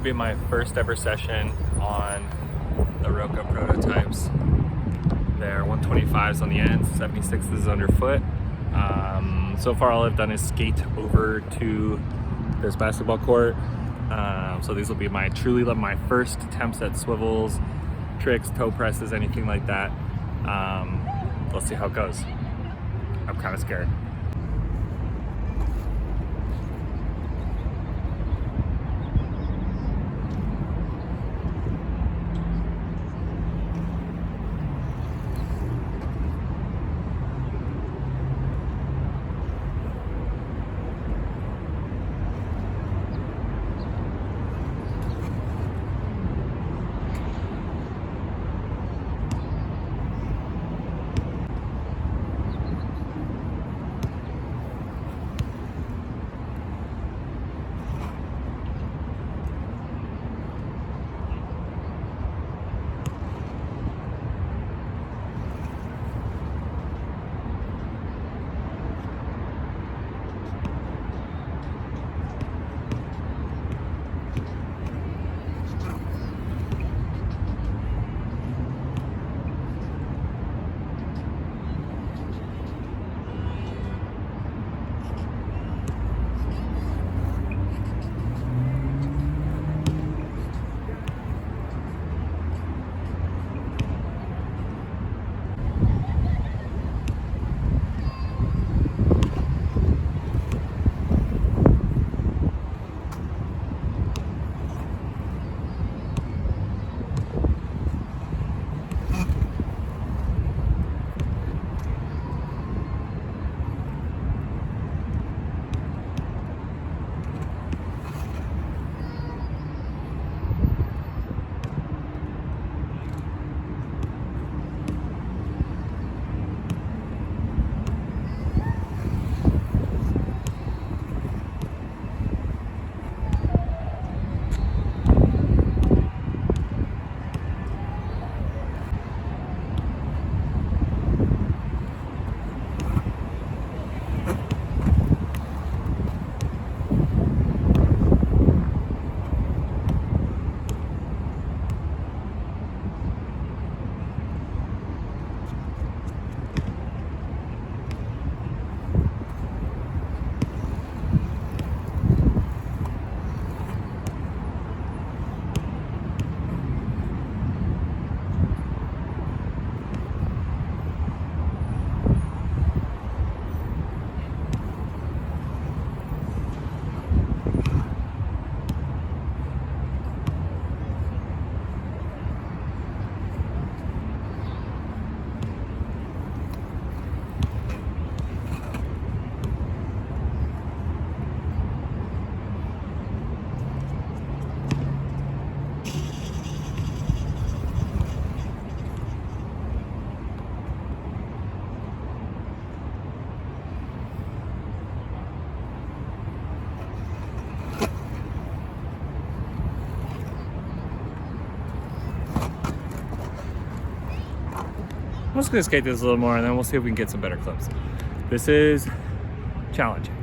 will be my first ever session on the Roka prototypes. They're 125s on the ends, 76s underfoot. So far all I've done is skate over to this basketball court. So these will be truly my first attempts at swivels, tricks, toe presses, anything like that. Let's see how it goes. I'm kind of scared. I'm just gonna skate this a little more and then we'll see if we can get some better clips. This is challenging.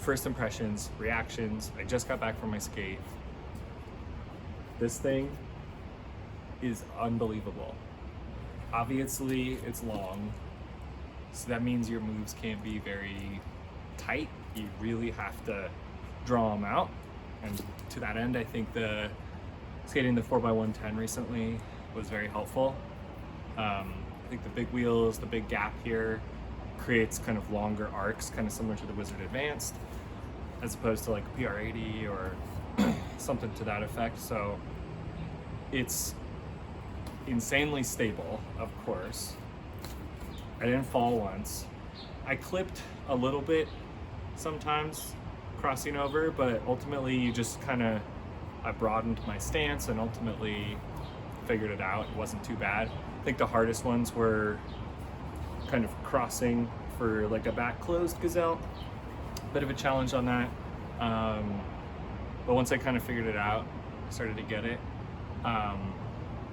first impressions, reactions. I just got back from my skate. This thing is unbelievable. Obviously, it's long, so that means your moves can't be very tight. You really have to draw them out. And to that end, I think the skating the 4x110 recently was very helpful. I think the big wheels, the big gap here creates kind of longer arcs, kind of similar to the Wizard Advanced, as opposed to like a PR80 or something to that effect. So it's insanely stable, of course. I didn't fall once. I clipped a little bit sometimes crossing over, but ultimately you just kind of, I broadened my stance and ultimately figured it out. It wasn't too bad. I think the hardest ones were kind of crossing for like a back closed gazelle. Bit of a challenge on that. But once I kind of figured it out, I started to get it.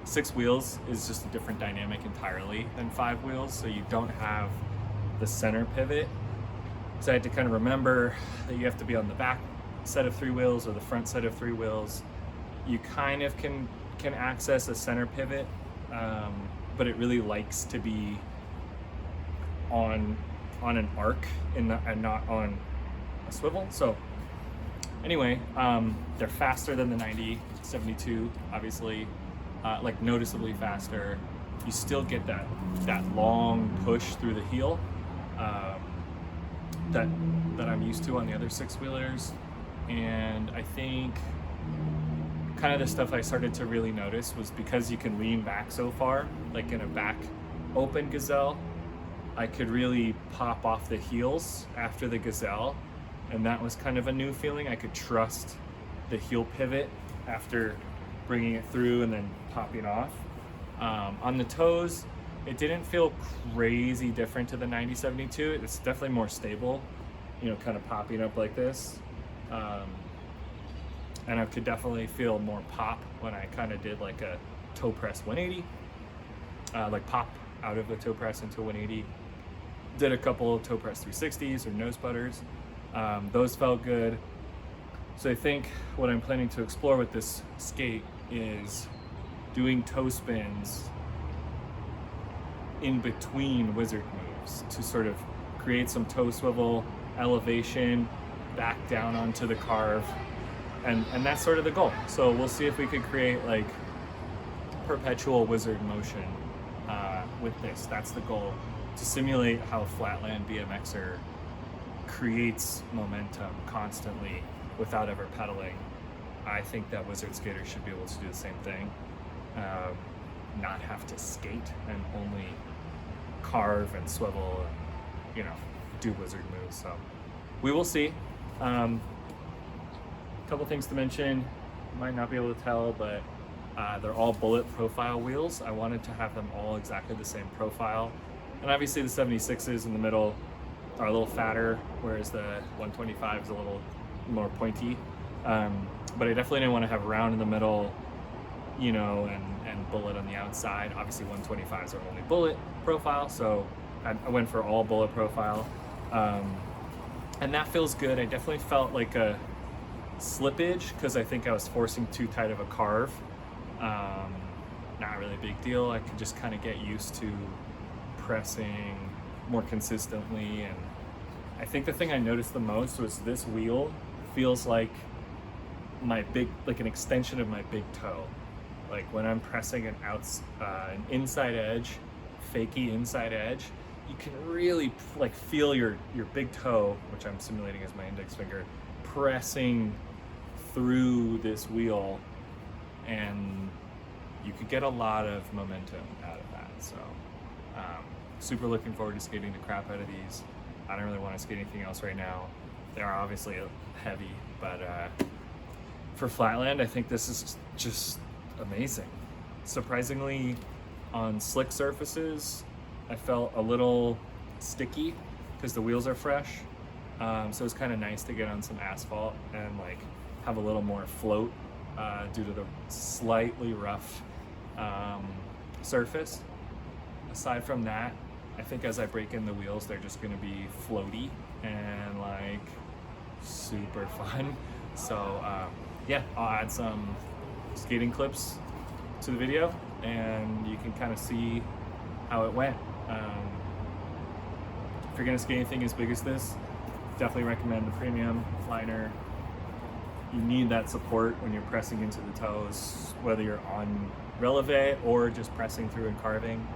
6 wheels is just a different dynamic entirely than 5 wheels, so you don't have the center pivot. So I had to kind of remember that you have to be on the back set of 3 wheels or the front set of 3 wheels. You kind of can access a center pivot, but it really likes to be on an arc and not on a swivel. So anyway, they're faster than the 90-72, obviously, like noticeably faster. You still get that long push through the heel that I'm used to on the other 6-wheelers. And I think kind of the stuff I started to really notice was because you can lean back so far, like in a back open gazelle, I could really pop off the heels after the gazelle, and that was kind of a new feeling. I could trust the heel pivot after bringing it through and then popping off. On the toes, it didn't feel crazy different to the 90-72. It's definitely more stable, you know, kind of popping up like this. And I could definitely feel more pop when I kind of did like a toe press 180, like pop out of the toe press into 180. Did a couple of toe press 360s or nose butters. Those felt good. So I think what I'm planning to explore with this skate is doing toe spins in between wizard moves to sort of create some toe swivel elevation back down onto the carve, and that's sort of the goal. So we'll see if we could create like perpetual wizard motion with this. That's the goal, to simulate how flatland BMXer creates momentum constantly without ever pedaling. I think that wizard skaters should be able to do the same thing, not have to skate and only carve and swivel and, you know, do wizard moves. So we will see. Couple things to mention, might not be able to tell, but they're all bullet profile wheels. I wanted to have them all exactly the same profile, and obviously the 76s in the middle are a little fatter, whereas the 125 is a little more pointy. But I definitely didn't want to have round in the middle, you know, and bullet on the outside. Obviously 125s are only bullet profile, so I went for all bullet profile, and that feels good. I definitely felt like a slippage because I think I was forcing too tight of a carve. Not really a big deal. I could just kind of get used to pressing more consistently, and I think the thing I noticed the most was this wheel feels like an extension of my big toe. Like when I'm pressing an inside edge, fakey inside edge, you can really like feel your big toe, which I'm simulating as my index finger, pressing through this wheel, and you could get a lot of momentum out of that. So super looking forward to skating the crap out of these. I don't really want to skate anything else right now. They are obviously heavy, but for flatland, I think this is just amazing. Surprisingly, on slick surfaces, I felt a little sticky because the wheels are fresh. So it's kind of nice to get on some asphalt and like have a little more float due to the slightly rough surface. Aside from that, I think as I break in the wheels, they're just going to be floaty and like super fun. So yeah, I'll add some skating clips to the video and you can kind of see how it went. If you're gonna skate anything as big as this, definitely recommend the premium liner. You need that support when you're pressing into the toes, whether you're on releve or just pressing through and carving.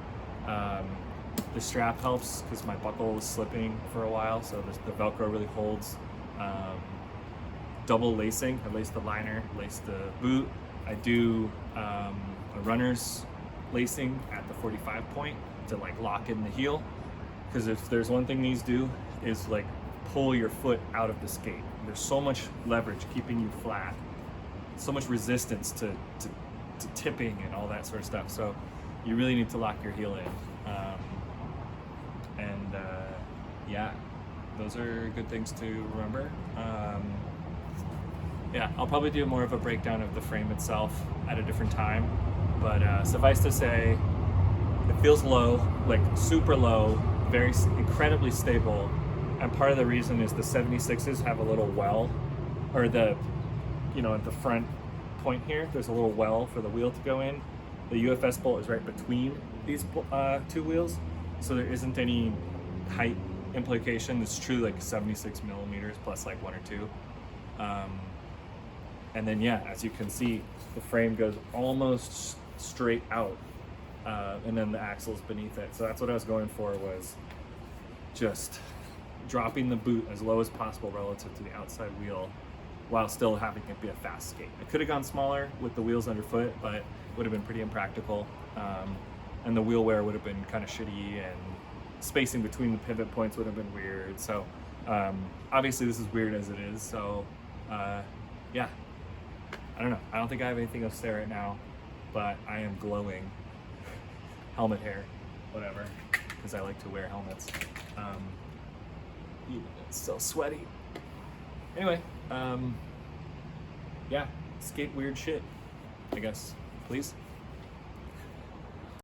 The strap helps because my buckle was slipping for a while, so the Velcro really holds. Double lacing, I lace the liner, lace the boot. I do a runner's lacing at the 45 point to like lock in the heel, because if there's one thing these do is like pull your foot out of the skate. There's so much leverage keeping you flat, so much resistance to tipping and all that sort of stuff. So you really need to lock your heel in. Yeah, those are good things to remember. Yeah, I'll probably do more of a breakdown of the frame itself at a different time, but suffice to say, it feels low, like super low, very incredibly stable, and part of the reason is the 76s have a little well, or at the front point here, there's a little well for the wheel to go in. The UFS bolt is right between these two wheels, so there isn't any height implication. It's true like 76 millimeters plus like 1 or 2. And then yeah, as you can see, the frame goes almost straight out, and then the axle's beneath it. So that's what I was going for, was just dropping the boot as low as possible relative to the outside wheel while still having it be a fast skate. I could have gone smaller with the wheels underfoot, but it would have been pretty impractical. And the wheel wear would have been kind of shitty, and spacing between the pivot points would have been weird. So obviously this is weird as it is. So yeah, I don't know. I don't think I have anything else to say right now, but I am glowing. Helmet hair, whatever, because I like to wear helmets. It's so sweaty. Anyway, yeah, skate weird shit, I guess. Please.